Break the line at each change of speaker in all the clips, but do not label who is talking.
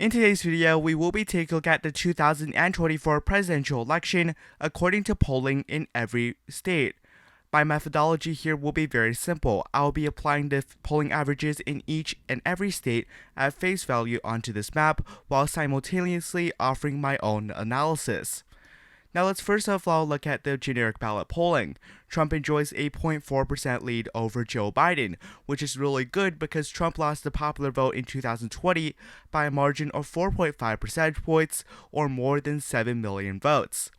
In today's video, we will be taking a look at the 2024 presidential election according to polling in every state. My methodology here will be very simple. I will be applying the polling averages in each and every state at face value onto this map while simultaneously offering my own analysis. Now let's first of all look at the generic ballot polling. Trump enjoys a 0.4% lead over Joe Biden, which is really good because Trump lost the popular vote in 2020 by a margin of 4.5 percentage points or more than 7 million votes.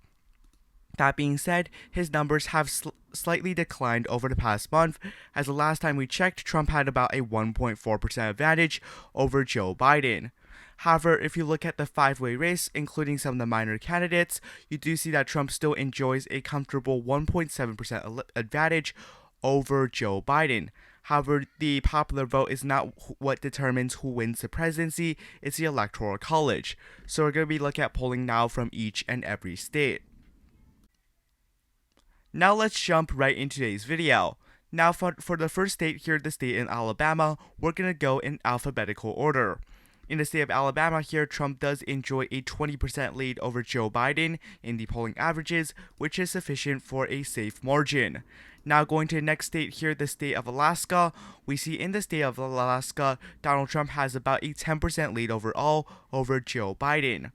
That being said, his numbers have slightly declined over the past month, as the last time we checked, Trump had about a 1.4% advantage over Joe Biden. However, if you look at the five-way race, including some of the minor candidates, you do see that Trump still enjoys a comfortable 1.7% advantage over Joe Biden. However, the popular vote is not what determines who wins the presidency, it's the Electoral College. So we're going to be looking at polling now from each and every state. Now let's jump right into today's video. Now for the first state here, the state in Alabama, we're going to go in alphabetical order. In the state of Alabama here, Trump does enjoy a 20% lead over Joe Biden in the polling averages, which is sufficient for a safe margin. Now going to the next state here, the state of Alaska, we see in the state of Alaska, Donald Trump has about a 10% lead overall over Joe Biden,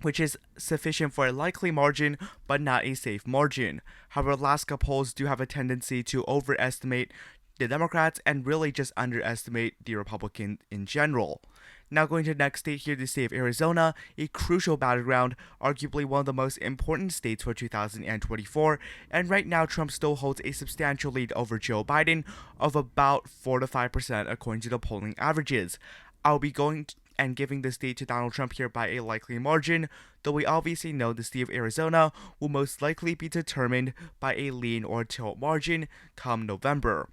which is sufficient for a likely margin, but not a safe margin. However, Alaska polls do have a tendency to overestimate the Democrats and really just underestimate the Republicans in general. Now going to the next state here, the state of Arizona, a crucial battleground, arguably one of the most important states for 2024, and right now Trump still holds a substantial lead over Joe Biden of about 4 to 5% according to the polling averages. I'll be going and giving the state to Donald Trump here by a likely margin, though we obviously know the state of Arizona will most likely be determined by a lean or tilt margin come November.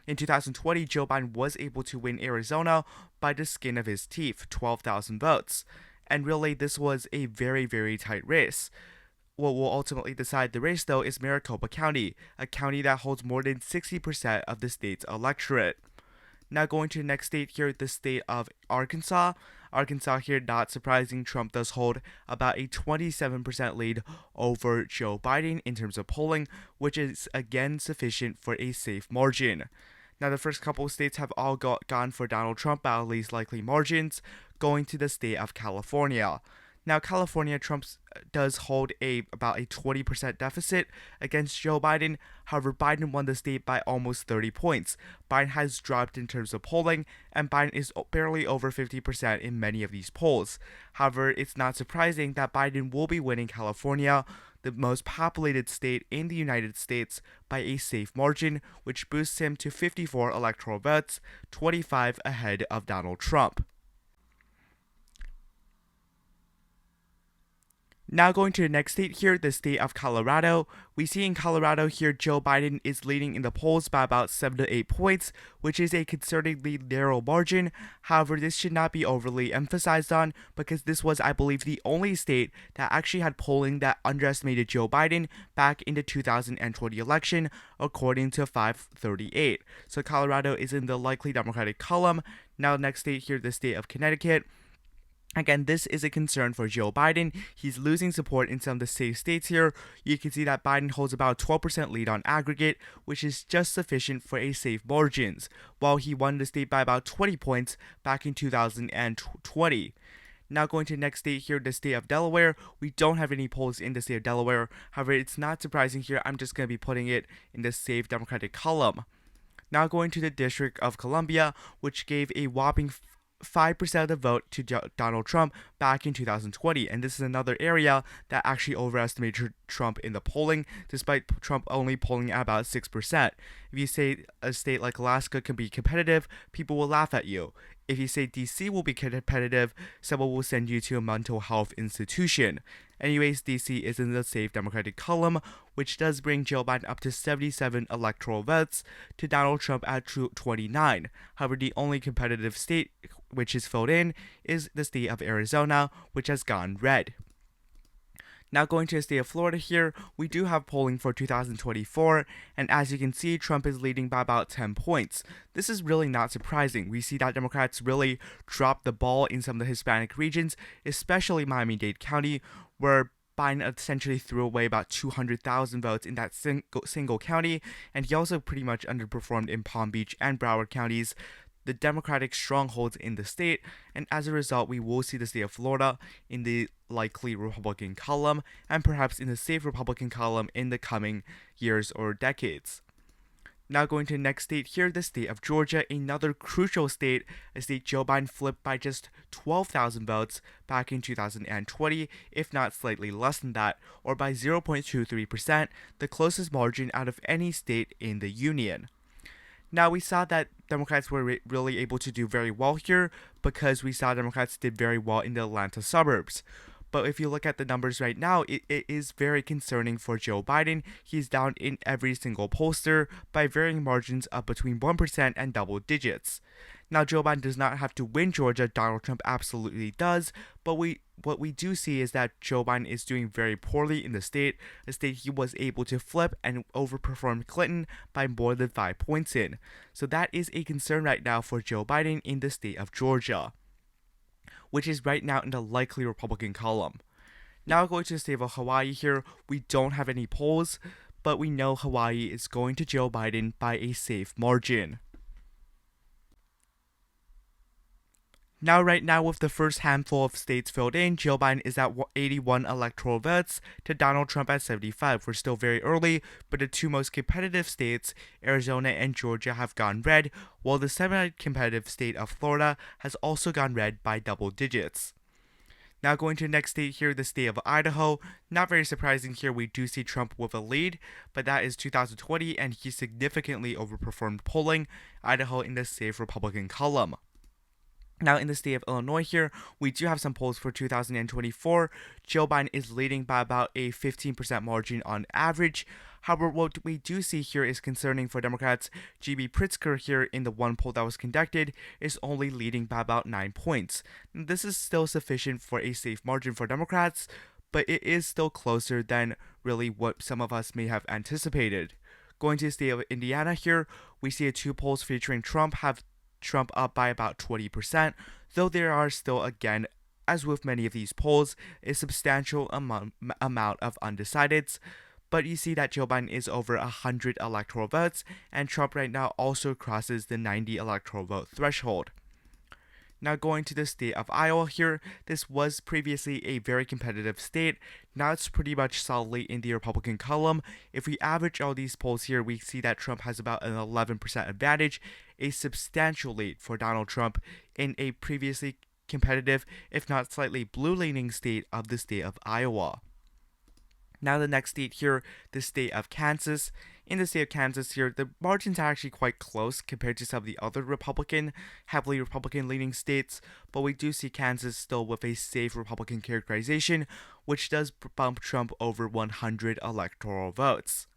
In 2020, Joe Biden was able to win Arizona by the skin of his teeth, 12,000 votes. And really, this was a very, very tight race. What will ultimately decide the race, though, is Maricopa County, a county that holds more than 60% of the state's electorate. Now going to the next state here, the state of Arkansas. Arkansas here, not surprising, Trump does hold about a 27% lead over Joe Biden in terms of polling, which is again sufficient for a safe margin. Now the first couple of states have all gone for Donald Trump by at least likely margins, going to the state of California. Now, California, Trump does hold about a 20% deficit against Joe Biden. However, Biden won the state by almost 30 points. Biden has dropped in terms of polling, and Biden is barely over 50% in many of these polls. However, it's not surprising that Biden will be winning California, the most populated state in the United States, by a safe margin, which boosts him to 54 electoral votes, 25 ahead of Donald Trump. Now going to the next state here, the state of Colorado. We see in Colorado here, Joe Biden is leading in the polls by about 7 to 8 points, which is a concerning narrow margin. However, this should not be overly emphasized on because this was, I believe, the only state that actually had polling that underestimated Joe Biden back in the 2020 election, according to FiveThirtyEight. So Colorado is in the likely Democratic column. Now next state here, the state of Connecticut. Again, this is a concern for Joe Biden. He's losing support in some of the safe states here. You can see that Biden holds about a 12% lead on aggregate, which is just sufficient for a safe margins, while he won the state by about 20 points back in 2020. Now going to the next state here, the state of Delaware. We don't have any polls in the state of Delaware. However, it's not surprising here. I'm just going to be putting it in the safe Democratic column. Now going to the District of Columbia, which gave a whopping 5% of the vote to Donald Trump back in 2020, and this is another area that actually overestimated Trump in the polling, despite Trump only polling at about 6%. If you say a state like Alaska can be competitive, people will laugh at you. If you say DC will be competitive, someone will send you to a mental health institution. Anyways, DC is in the safe Democratic column, which does bring Joe Biden up to 77 electoral votes to Donald Trump at 29. However, the only competitive state which is filled in is the state of Arizona, which has gone red. Now going to the state of Florida here, we do have polling for 2024, and as you can see, Trump is leading by about 10 points. This is really not surprising. We see that Democrats really dropped the ball in some of the Hispanic regions, especially Miami-Dade County, where Biden essentially threw away about 200,000 votes in that single county, and he also pretty much underperformed in Palm Beach and Broward counties, the Democratic strongholds in the state, and as a result, we will see the state of Florida in the likely Republican column, and perhaps in the safe Republican column in the coming years or decades. Now going to the next state here, the state of Georgia, another crucial state, a state Joe Biden flipped by just 12,000 votes back in 2020, if not slightly less than that, or by 0.23%, the closest margin out of any state in the union. Now, we saw that Democrats were really able to do very well here because we saw Democrats did very well in the Atlanta suburbs. But if you look at the numbers right now, it is very concerning for Joe Biden. He's down in every single pollster by varying margins of between 1% and double digits. Now, Joe Biden does not have to win Georgia. Donald Trump absolutely does. But what we do see is that Joe Biden is doing very poorly in the state, a state he was able to flip and overperform Clinton by more than 5 points in. So that is a concern right now for Joe Biden in the state of Georgia, which is right now in the likely Republican column. Now going to the state of Hawaii here, we don't have any polls, but we know Hawaii is going to Joe Biden by a safe margin. Now, right now, with the first handful of states filled in, Joe Biden is at 81 electoral votes to Donald Trump at 75. We're still very early, but the two most competitive states, Arizona and Georgia, have gone red, while the semi-competitive state of Florida has also gone red by double digits. Now going to the next state here, the state of Idaho. Not very surprising here, we do see Trump with a lead, but that is 2020, and he significantly overperformed polling Idaho in the safe Republican column. Now, in the state of Illinois here, we do have some polls for 2024. Joe Biden is leading by about a 15% margin on average. However, what we do see here is concerning for Democrats. G.B. Pritzker here in the one poll that was conducted is only leading by about 9 points. Now, this is still sufficient for a safe margin for Democrats, but it is still closer than really what some of us may have anticipated. Going to the state of Indiana here, we see two polls featuring Trump have Trump up by about 20%, though there are still, again, as with many of these polls, a substantial amount of undecideds. But you see that Joe Biden is over 100 electoral votes, and Trump right now also crosses the 90 electoral vote threshold. Now going to the state of Iowa here, this was previously a very competitive state. Now it's pretty much solidly in the Republican column. If we average all these polls here, we see that Trump has about an 11% advantage, a substantial lead for Donald Trump in a previously competitive, if not slightly blue-leaning state of the state of Iowa. Now the next state here, the state of Kansas. In the state of Kansas here, the margins are actually quite close compared to some of the other heavily Republican-leaning states, but we do see Kansas still with a safe Republican characterization, which does bump Trump over 100 electoral votes.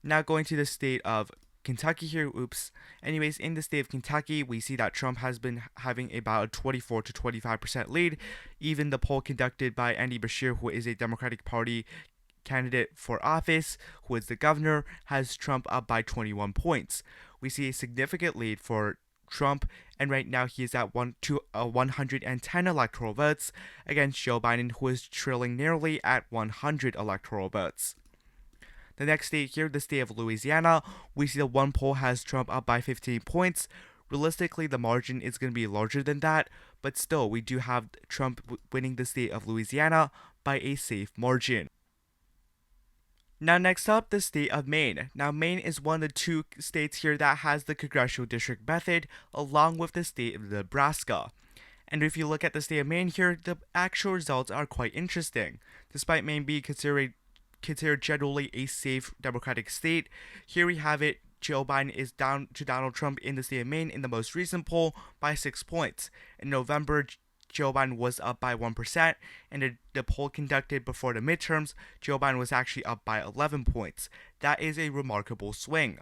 Now going to the state of Kentucky here, Anyways, in the state of Kentucky, we see that Trump has been having about a 24 to 25% lead. Even the poll conducted by Andy Beshear, who is a Democratic Party candidate for office, who is the governor, has Trump up by 21 points. We see a significant lead for Trump, and right now he is at 110 electoral votes against Joe Biden, who is trailing nearly at 100 electoral votes. The next state here, the state of Louisiana, we see the one poll has Trump up by 15 points. Realistically, the margin is going to be larger than that, but still, we do have Trump winning the state of Louisiana by a safe margin. Now next up, the state of Maine. Now Maine is one of the two states here that has the congressional district method, along with the state of Nebraska. And if you look at the state of Maine here, the actual results are quite interesting. Despite Maine being considered generally a safe Democratic state, here we have it. Joe Biden is down to Donald Trump in the state of Maine in the most recent poll by 6 points. In November, Joe Biden was up by 1%, and the poll conducted before the midterms, Joe Biden was actually up by 11 points. That is a remarkable swing.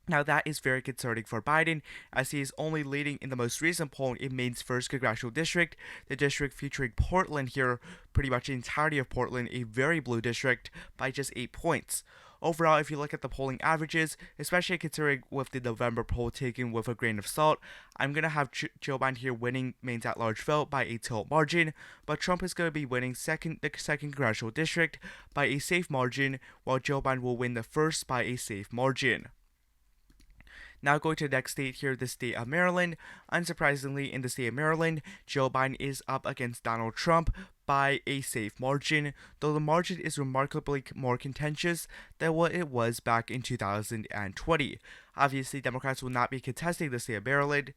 Now that is very concerning for Biden, as he is only leading in the most recent poll in Maine's 1st congressional district, the district featuring Portland here, pretty much the entirety of Portland, a very blue district, by just 8 points. Overall, if you look at the polling averages, especially considering with the November poll taken with a grain of salt, I'm going to have Joe Biden here winning Maine's at-large vote by a tilt margin, but Trump is going to be winning the second congressional district by a safe margin, while Joe Biden will win the first by a safe margin. Now going to the next state here, the state of Maryland. Unsurprisingly, in the state of Maryland, Joe Biden is up against Donald Trump by a safe margin, though the margin is remarkably more contentious than what it was back in 2020. Obviously, Democrats will not be contesting the state of Maryland.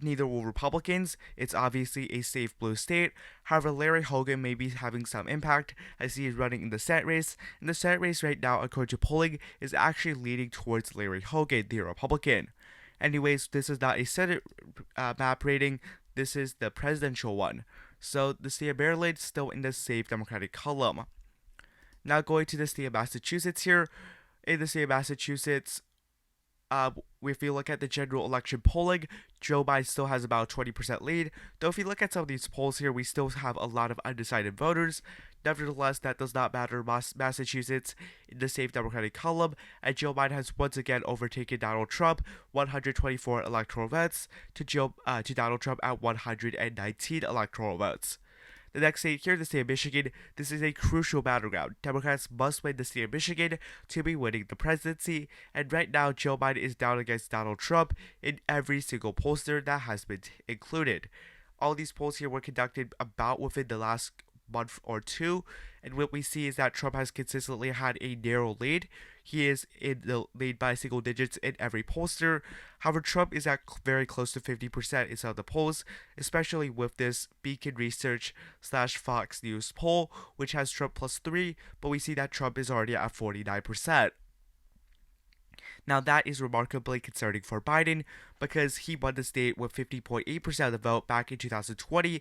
Neither will Republicans. It's obviously a safe blue state. However, Larry Hogan may be having some impact as he is running in the Senate race. And the Senate race right now, according to polling, is actually leaning towards Larry Hogan, the Republican. Anyways, this is not a Senate map rating. This is the presidential one. So the state of Maryland is still in the safe Democratic column. Now going to the state of Massachusetts here. In the state of Massachusetts, if you look at the general election polling, Joe Biden still has about a 20% lead. Though if you look at some of these polls here, we still have a lot of undecided voters. Nevertheless, that does not matter. Massachusetts in the safe Democratic column, and Joe Biden has once again overtaken Donald Trump, 124 electoral votes to Donald Trump at 119 electoral votes. The next state here, the state of Michigan, this is a crucial battleground. Democrats must win the state of Michigan to be winning the presidency, and right now Joe Biden is down against Donald Trump in every single pollster that has been included. All these polls here were conducted about within the last month or two, and what we see is that Trump has consistently had a narrow lead. He is in the lead by single digits in every pollster. However, Trump is at very close to 50% in some of the polls, especially with this Beacon Research / Fox News poll, which has Trump +3, but we see that Trump is already at 49%. Now that is remarkably concerning for Biden because he won the state with 50.8% of the vote back in 2020,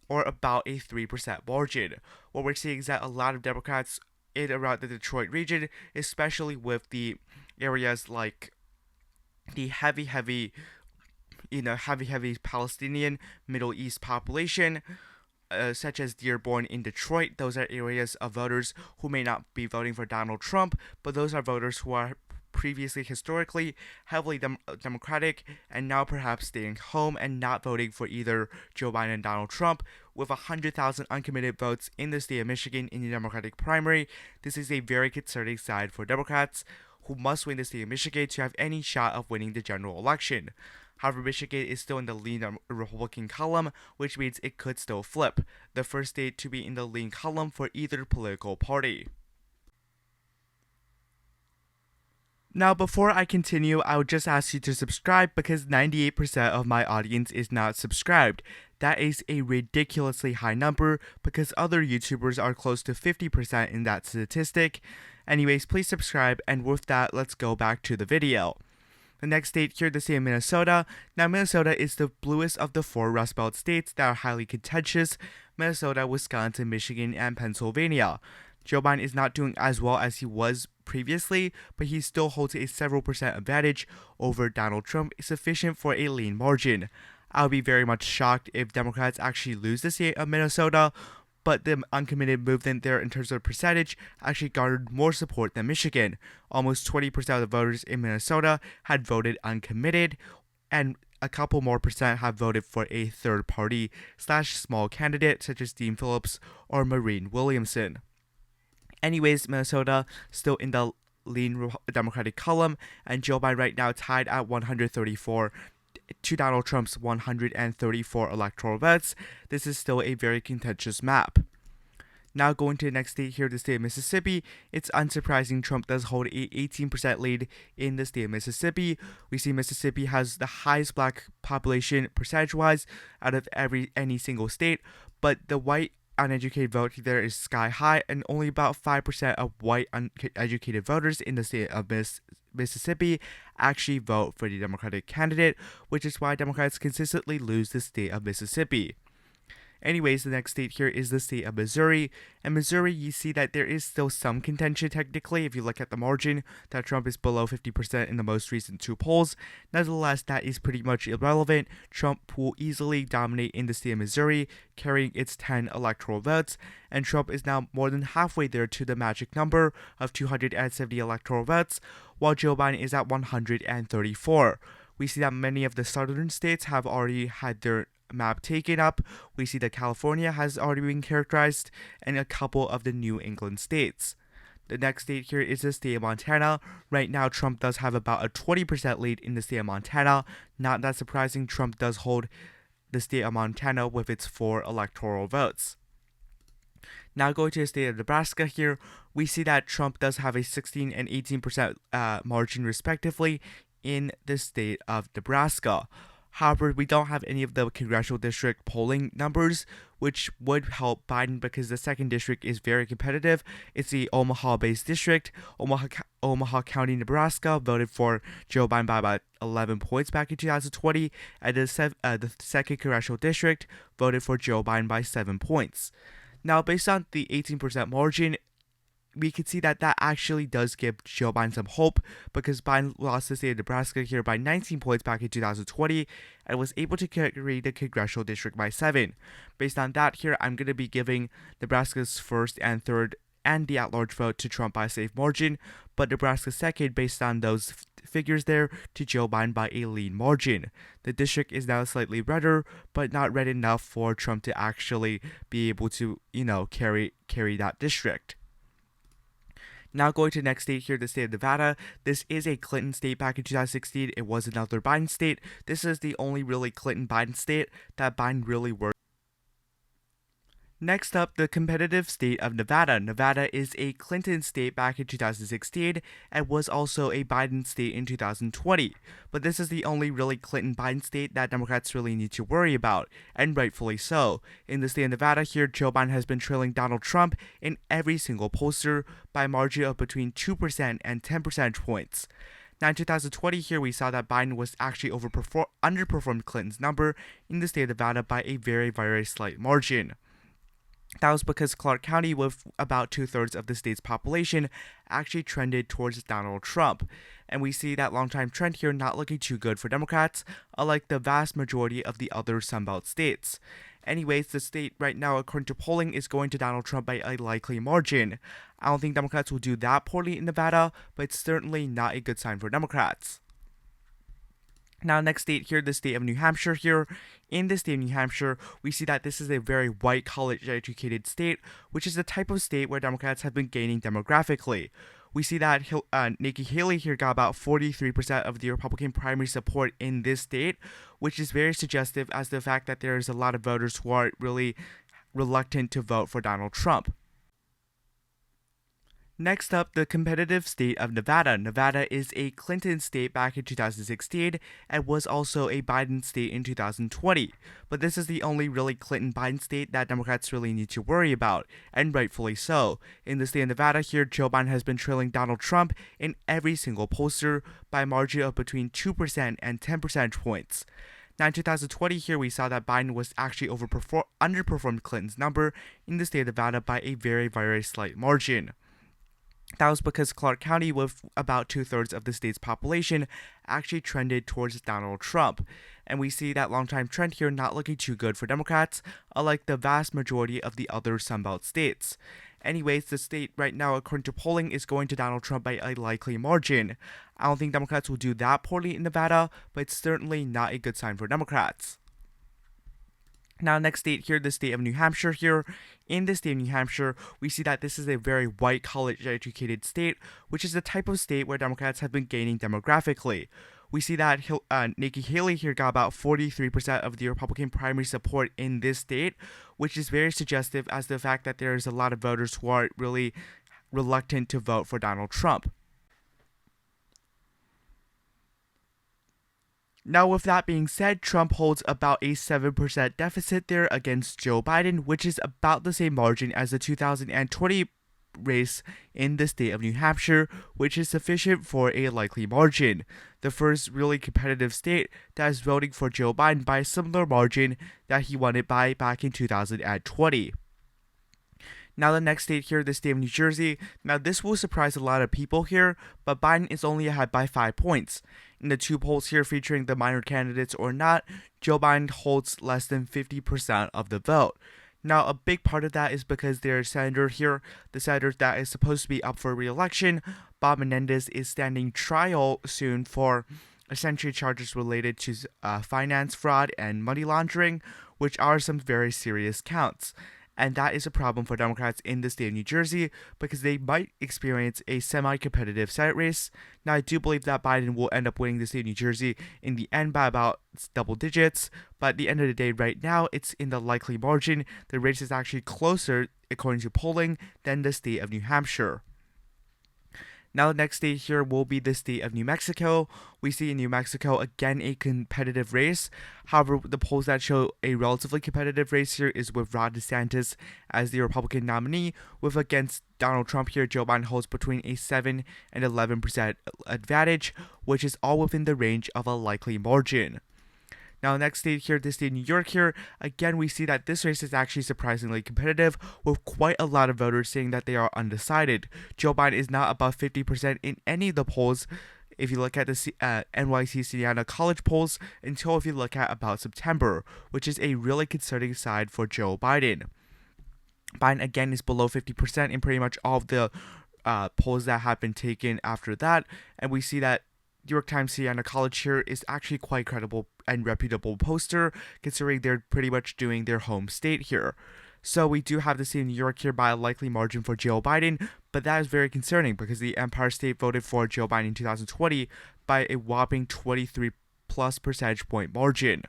or about a 3% margin. What we're seeing is that a lot of Democrats in around the Detroit region, especially with the areas like the heavy Palestinian Middle East population, such as Dearborn in Detroit, those are areas of voters who may not be voting for Donald Trump, but those are voters who are previously historically heavily Democratic and now perhaps staying home and not voting for either Joe Biden and Donald Trump. With 100,000 uncommitted votes in the state of Michigan in the Democratic primary, this is a very concerning side for Democrats who must win the state of Michigan to have any shot of winning the general election. However, Michigan is still in the lean Republican column, which means it could still flip, the first state to be in the lean column for either political party. Now, before I continue, I would just ask you to subscribe because 98% of my audience is not subscribed. That is a ridiculously high number because other YouTubers are close to 50% in that statistic. Anyways, please subscribe, and with that, let's go back to the video. The next state here, the state of Minnesota. Now, Minnesota is the bluest of the 4 Rust Belt states that are highly contentious: Minnesota, Wisconsin, Michigan, and Pennsylvania. Joe Biden is not doing as well as he was previously, but he still holds a several percent advantage over Donald Trump, sufficient for a lean margin. I would be very much shocked if Democrats actually lose the state of Minnesota, but the uncommitted movement there in terms of percentage actually garnered more support than Michigan. Almost 20% of the voters in Minnesota had voted uncommitted, and a couple more percent have voted for a third party / small candidate such as Dean Phillips or Maureen Williamson. Anyways, Minnesota still in the lean Democratic column, and Joe Biden right now tied at 134 to Donald Trump's 134 electoral votes. This is still a very contentious map. Now going to the next state here, the state of Mississippi. It's unsurprising Trump does hold a 18% lead in the state of Mississippi. We see Mississippi has the highest black population percentage-wise out of any single state, but the white uneducated vote there is sky high, and only about 5% of white uneducated voters in the state of Mississippi actually vote for the Democratic candidate, which is why Democrats consistently lose the state of Mississippi. Anyways, the next state here is the state of Missouri. And Missouri, you see that there is still some contention technically if you look at the margin, that Trump is below 50% in the most recent 2 polls. Nevertheless, that is pretty much irrelevant. Trump will easily dominate in the state of Missouri, carrying its 10 electoral votes. And Trump is now more than halfway there to the magic number of 270 electoral votes, while Joe Biden is at 134. We see that many of the southern states have already had their map taken up. We see that California has already been characterized, and a couple of the New England states. The next state here is the state of Montana. Right now, Trump does have about a 20% lead in the state of Montana. Not that surprising, Trump does hold the state of Montana with its 4 electoral votes. Now going to the state of Nebraska here, we see that Trump does have a 16 and 18% margin respectively in the state of Nebraska. However, we don't have any of the congressional district polling numbers, which would help Biden because the second district is very competitive. It's the Omaha-based district. Omaha County, Nebraska voted for Joe Biden by about 11 points back in 2020, and the second congressional district voted for Joe Biden by 7 points. Now, based on the 18% margin, we can see that actually does give Joe Biden some hope because Biden lost the state of Nebraska here by 19 points back in 2020 and was able to carry the congressional district by 7. Based on that here, I'm going to be giving Nebraska's first and third and the at-large vote to Trump by a safe margin, but Nebraska's second, based on those figures there, to Joe Biden by a lean margin. The district is now slightly redder, but not red enough for Trump to actually be able to, carry that district. Now going to the next state here, the state of Nevada. This is a Clinton state back in 2016. It was another Biden state. This is the only really Clinton-Biden state that Biden really worked. Next up, the competitive state of Nevada. Nevada is a Clinton state back in 2016 and was also a Biden state in 2020. But this is the only really Clinton-Biden state that Democrats really need to worry about, and rightfully so. In the state of Nevada here, Joe Biden has been trailing Donald Trump in every single pollster by a margin of between 2% and 10 percentage points. Now in 2020 here, we saw that Biden was actually underperformed Clinton's number in the state of Nevada by a very, very slight margin. That was because Clark County, with about 2/3 of the state's population, actually trended towards Donald Trump. And we see that long-time trend here not looking too good for Democrats, unlike the vast majority of the other Sunbelt states. Anyways, the state right now, according to polling, is going to Donald Trump by a likely margin. I don't think Democrats will do that poorly in Nevada, but it's certainly not a good sign for Democrats. Now, next state here, the state of New Hampshire here. In the state of New Hampshire, we see that this is a very white, college-educated state, which is the type of state where Democrats have been gaining demographically. We see that Nikki Haley here got about 43% of the Republican primary support in this state, which is very suggestive as the fact that there is a lot of voters who are really reluctant to vote for Donald Trump. Next up, the competitive state of Nevada. Nevada is a Clinton state back in 2016 and was also a Biden state in 2020. But this is the only really Clinton-Biden state that Democrats really need to worry about, and rightfully so. In the state of Nevada here, Joe Biden has been trailing Donald Trump in every single pollster by a margin of between 2% and 10 percentage points. Now in 2020 here, we saw that Biden was actually underperformed Clinton's number in the state of Nevada by a very, very slight margin. That was because Clark County, with about 2/3 of the state's population, actually trended towards Donald Trump. And we see that long-time trend here not looking too good for Democrats, unlike the vast majority of the other Sunbelt states. Anyways, the state right now, according to polling, is going to Donald Trump by a likely margin. I don't think Democrats will do that poorly in Nevada, but it's certainly not a good sign for Democrats. Now, next state here, the state of New Hampshire here. In the state of New Hampshire, we see that this is a very white, college-educated state, which is the type of state where Democrats have been gaining demographically. We see that Nikki Haley here got about 43% of the Republican primary support in this state, which is very suggestive as the fact that there is a lot of voters who are really reluctant to vote for Donald Trump. Now, with that being said, Trump holds about a 7% deficit there against Joe Biden, which is about the same margin as the 2020 race in the state of New Hampshire, which is sufficient for a likely margin. The first really competitive state that is voting for Joe Biden by a similar margin that he won it by back in 2020. Now the next state here, the state of New Jersey. Now this will surprise a lot of people here, but Biden is only ahead by 5 points. In the two polls here featuring the minor candidates or not, Joe Biden holds less than 50% of the vote. Now a big part of that is because their senator here, the senator that is supposed to be up for re-election, Bob Menendez, is standing trial soon for essentially charges related to finance fraud and money laundering, which are some very serious counts. And that is a problem for Democrats in the state of New Jersey because they might experience a semi-competitive Senate race. Now, I do believe that Biden will end up winning the state of New Jersey in the end by about double digits. But at the end of the day, right now, it's in the likely margin. The race is actually closer, according to polling, than the state of New Hampshire. Now the next state here will be the state of New Mexico. We see in New Mexico, again, a competitive race. However, the polls that show a relatively competitive race here is with Ron DeSantis as the Republican nominee, with against Donald Trump here, Joe Biden holds between a 7 and 11% advantage, which is all within the range of a likely margin. Now, next state here, the state of New York here, again, we see that this race is actually surprisingly competitive, with quite a lot of voters saying that they are undecided. Joe Biden is not above 50% in any of the polls, if you look at the NYC Siena College polls, until if you look at about September, which is a really concerning side for Joe Biden. Biden, again, is below 50% in pretty much all of the polls that have been taken after that, and we see that New York Times Siena College here is actually quite credible and reputable poster, considering they're pretty much doing their home state here. So we do have the state of New York here by a likely margin for Joe Biden, but that is very concerning because the Empire State voted for Joe Biden in 2020 by a whopping 23 plus percentage point margin.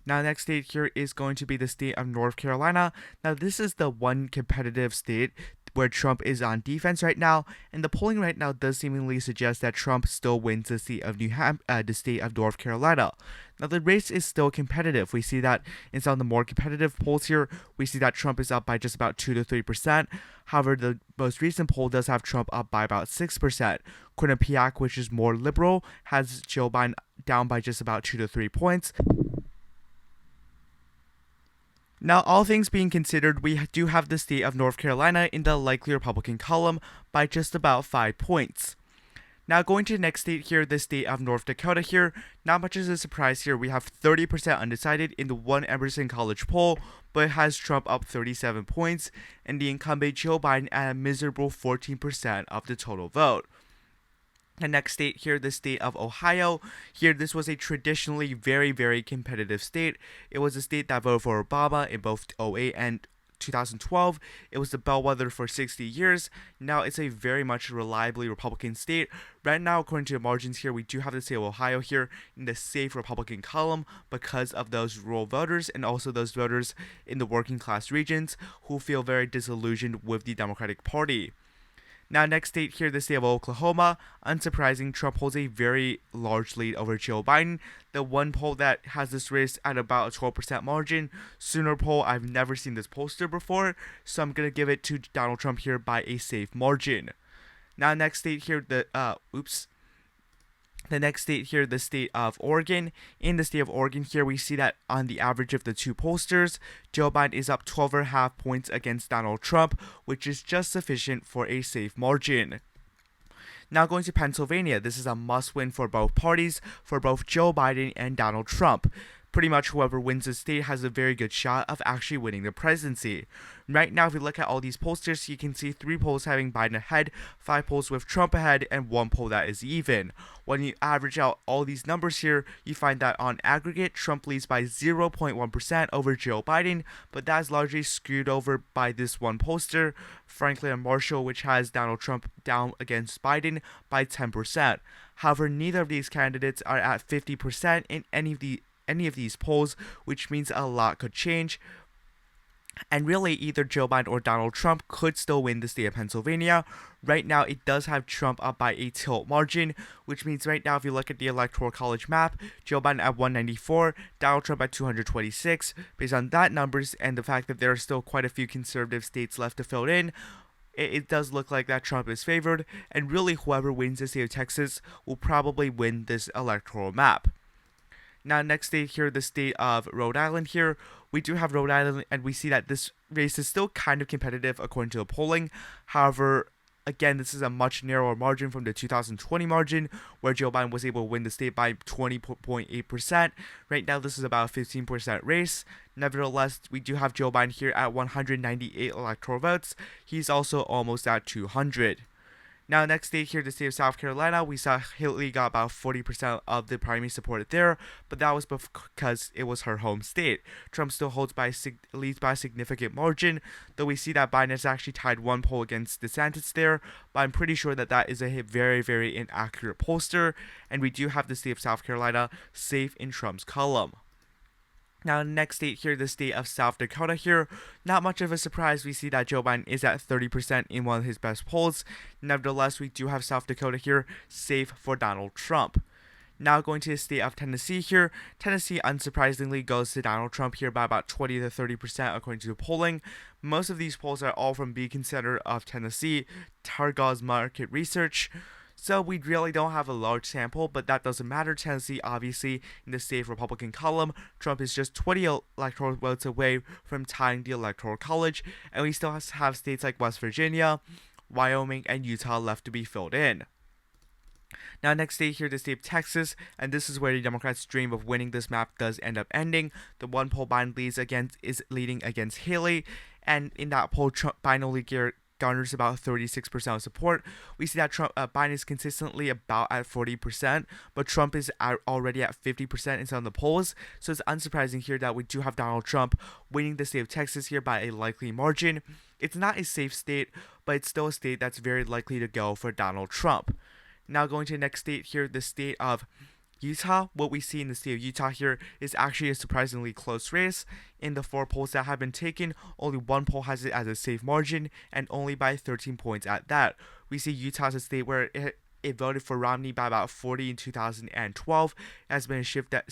Now, the next state here is going to be the state of North Carolina. Now, this is the one competitive state where Trump is on defense right now, and the polling right now does seemingly suggest that Trump still wins the state of the state of North Carolina. Now, the race is still competitive. We see that in some of the more competitive polls here, we see that Trump is up by just about 2 to 3%. However, the most recent poll does have Trump up by about 6%. Quinnipiac, which is more liberal, has Joe Biden down by just about 2 to 3 points. Now, all things being considered, we do have the state of North Carolina in the likely Republican column by just about 5 points. Now, going to the next state here, the state of North Dakota here, not much as a surprise here. We have 30% undecided in the one Emerson College poll, but it has Trump up 37 points, and the incumbent Joe Biden at a miserable 14% of the total vote. The next state here, the state of Ohio. Here, this was a traditionally very, very competitive state. It was a state that voted for Obama in both 2008 and 2012. It was the bellwether for 60 years. Now it's a very much reliably Republican state. Right now, according to the margins here, we do have the state of Ohio here in the safe Republican column because of those rural voters and also those voters in the working class regions who feel very disillusioned with the Democratic Party. Now, next state here, the state of Oklahoma. Unsurprising, Trump holds a very large lead over Joe Biden. The one poll that has this race at about a 12% margin. Sooner poll, I've never seen this poster before, so I'm going to give it to Donald Trump here by a safe margin. Now, next state here, the next state here, the state of Oregon. In the state of Oregon here, we see that on the average of the two pollsters, Joe Biden is up 12.5 points against Donald Trump, which is just sufficient for a safe margin. Now going to Pennsylvania, this is a must-win for both parties, for both Joe Biden and Donald Trump. Pretty much whoever wins the state has a very good shot of actually winning the presidency. Right now, if you look at all these pollsters, you can see 3 polls having Biden ahead, 5 polls with Trump ahead, and 1 poll that is even. When you average out all these numbers here, you find that on aggregate, Trump leads by 0.1% over Joe Biden, but that is largely skewed over by this one pollster, Franklin and Marshall, which has Donald Trump down against Biden by 10%. However, neither of these candidates are at 50% in any of these polls, which means a lot could change. And really, either Joe Biden or Donald Trump could still win the state of Pennsylvania. Right now, it does have Trump up by a tilt margin, which means right now, if you look at the Electoral College map, Joe Biden at 194, Donald Trump at 226. Based on that numbers and the fact that there are still quite a few conservative states left to fill in, it does look like that Trump is favored, and really whoever wins the state of Texas will probably win this electoral map. Now, next state here, the state of Rhode Island here. We do have Rhode Island, and we see that this race is still kind of competitive according to the polling. However, again, this is a much narrower margin from the 2020 margin, where Joe Biden was able to win the state by 20.8%. Right now, this is about a 15% race. Nevertheless, we do have Joe Biden here at 198 electoral votes. He's also almost at 200. Now, next state here, the state of South Carolina, we saw Hillary got about 40% of the primary support there, but that was because it was her home state. Trump still leads by a significant margin, though we see that Biden has actually tied one poll against DeSantis there, but I'm pretty sure that that is a very, very inaccurate pollster, and we do have the state of South Carolina safe in Trump's column. Now, next state here, the state of South Dakota here. Not much of a surprise, we see that Joe Biden is at 30% in one of his best polls. Nevertheless, we do have South Dakota here safe for Donald Trump. Now, going to the state of Tennessee here. Tennessee, unsurprisingly, goes to Donald Trump here by about 20 to 30% according to the polling. Most of these polls are all from Beacon Center of Tennessee, Targos Market Research. So we really don't have a large sample, but that doesn't matter. Tennessee, obviously, in the state Republican column, Trump is just 20 electoral votes away from tying the Electoral College, and we still have states like West Virginia, Wyoming, and Utah left to be filled in. Now, next state here, the state of Texas, and this is where the Democrats' dream of winning this map does end up ending. The one poll Biden is leading against Haley, and in that poll, Biden only garners about 36% of support. We see that Biden is consistently about at 40%, but Trump is already at 50% in some of the polls. So it's unsurprising here that we do have Donald Trump winning the state of Texas here by a likely margin. It's not a safe state, but it's still a state that's very likely to go for Donald Trump. Now, going to the next state here, the state of Utah. What we see in the state of Utah here is actually a surprisingly close race. In the 4 polls that have been taken, only one poll has it as a safe margin, and only by 13 points at that. We see Utah as a state where it voted for Romney by about 40 in 2012. It has been a shift that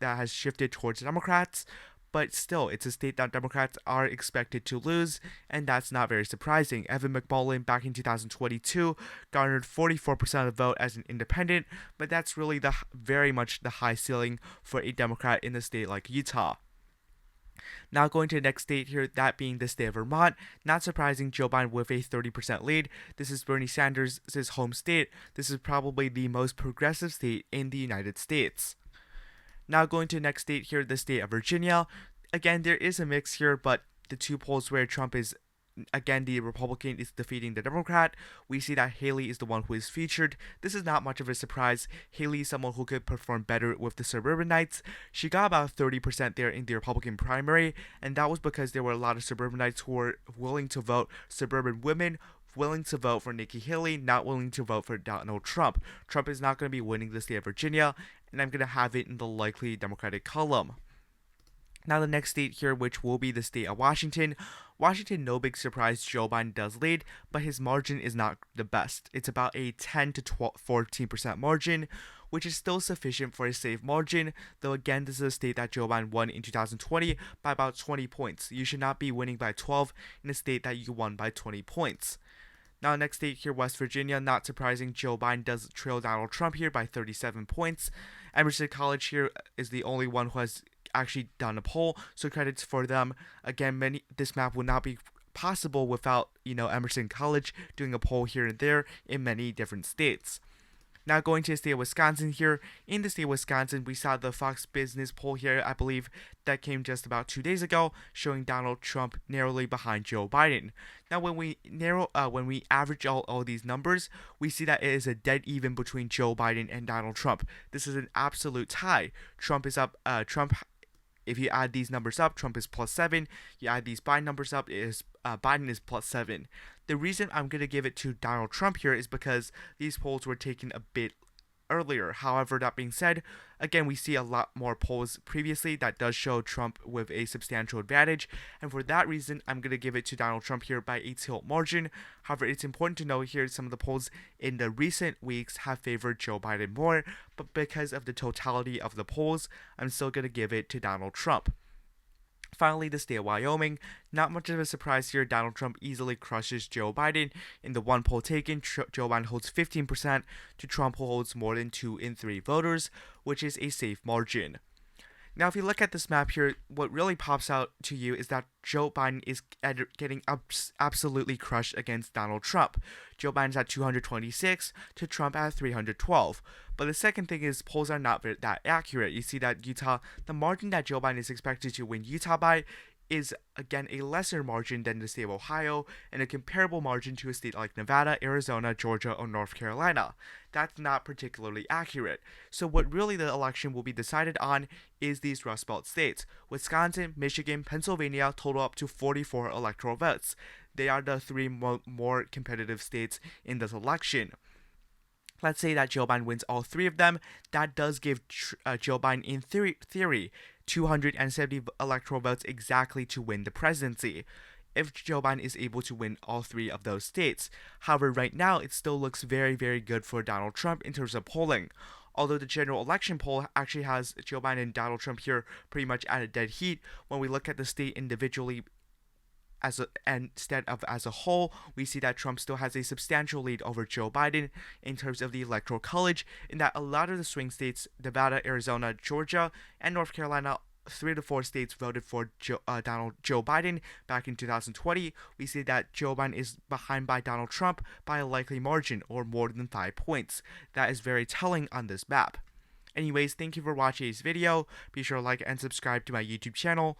has shifted towards Democrats. But still, it's a state that Democrats are expected to lose, and that's not very surprising. Evan McMullin back in 2022 garnered 44% of the vote as an independent, but that's really very much the high ceiling for a Democrat in a state like Utah. Now, going to the next state here, that being the state of Vermont. Not surprising, Joe Biden with a 30% lead. This is Bernie Sanders' home state. This is probably the most progressive state in the United States. Now, going to the next state here, the state of Virginia. Again, there is a mix here, but the 2 polls where Trump is, again, the Republican is defeating the Democrat, we see that Haley is the one who is featured. This is not much of a surprise. Haley is someone who could perform better with the suburbanites. She got about 30% there in the Republican primary, and that was because there were a lot of suburbanites who were willing to vote suburban women, willing to vote for Nikki Haley, not willing to vote for Donald Trump. Trump is not going to be winning the state of Virginia, and I'm going to have it in the likely Democratic column. Now, the next state here, which will be the state of Washington. Washington, no big surprise, Joe Biden does lead, but his margin is not the best. It's about a 10 to 14% margin, which is still sufficient for a safe margin, though again, this is a state that Joe Biden won in 2020 by about 20 points. You should not be winning by 12 in a state that you won by 20 points. Now, next state here, West Virginia. Not surprising, Joe Biden does trail Donald Trump here by 37 points. Emerson College here is the only one who has actually done a poll, so credits for them. Again, this map would not be possible without, Emerson College doing a poll here and there in many different states. Now, going to the state of Wisconsin here. In the state of Wisconsin, we saw the Fox Business poll here, I believe, that came just about 2 days ago, showing Donald Trump narrowly behind Joe Biden. Now, when we average all these numbers, we see that it is a dead even between Joe Biden and Donald Trump. This is an absolute tie. Trump is up. If you add these numbers up, Trump is +7. You add these Biden numbers up, Biden is +7. The reason I'm going to give it to Donald Trump here is because these polls were taken a bit earlier. However, that being said, again, we see a lot more polls previously that does show Trump with a substantial advantage, and for that reason, I'm going to give it to Donald Trump here by a tilt margin. However, it's important to note here some of the polls in the recent weeks have favored Joe Biden more, but because of the totality of the polls, I'm still going to give it to Donald Trump. Finally, the state of Wyoming. Not much of a surprise here. Donald Trump easily crushes Joe Biden. In the one poll taken, Joe Biden holds 15% to Trump, who holds more than 2 in 3 voters, which is a safe margin. Now, if you look at this map here, what really pops out to you is that Joe Biden is getting absolutely crushed against Donald Trump. Joe Biden's at 226 to Trump at 312. But the second thing is polls are not that accurate. You see that Utah, the margin that Joe Biden is expected to win Utah by is again a lesser margin than the state of Ohio and a comparable margin to a state like Nevada, Arizona, Georgia, or North Carolina. That's not particularly accurate. So what really the election will be decided on is these Rust Belt states. Wisconsin, Michigan, Pennsylvania total up to 44 electoral votes. They are the 3 more competitive states in this election. Let's say that Joe Biden wins all 3 of them. That does give Joe Biden, in theory, 270 electoral votes exactly to win the presidency, if Joe Biden is able to win all 3 of those states. However, right now, it still looks very, very good for Donald Trump in terms of polling. Although the general election poll actually has Joe Biden and Donald Trump here pretty much at a dead heat, when we look at the state individually, instead of as a whole, we see that Trump still has a substantial lead over Joe Biden in terms of the electoral college, in that a lot of the swing states, Nevada, Arizona, Georgia, and North Carolina, 3 to 4 states voted for Joe Biden back in 2020. We see that Joe Biden is behind by Donald Trump by a likely margin, or more than 5 points. That is very telling on this map. Anyways, thank you for watching this video. Be sure to like and subscribe to my YouTube channel.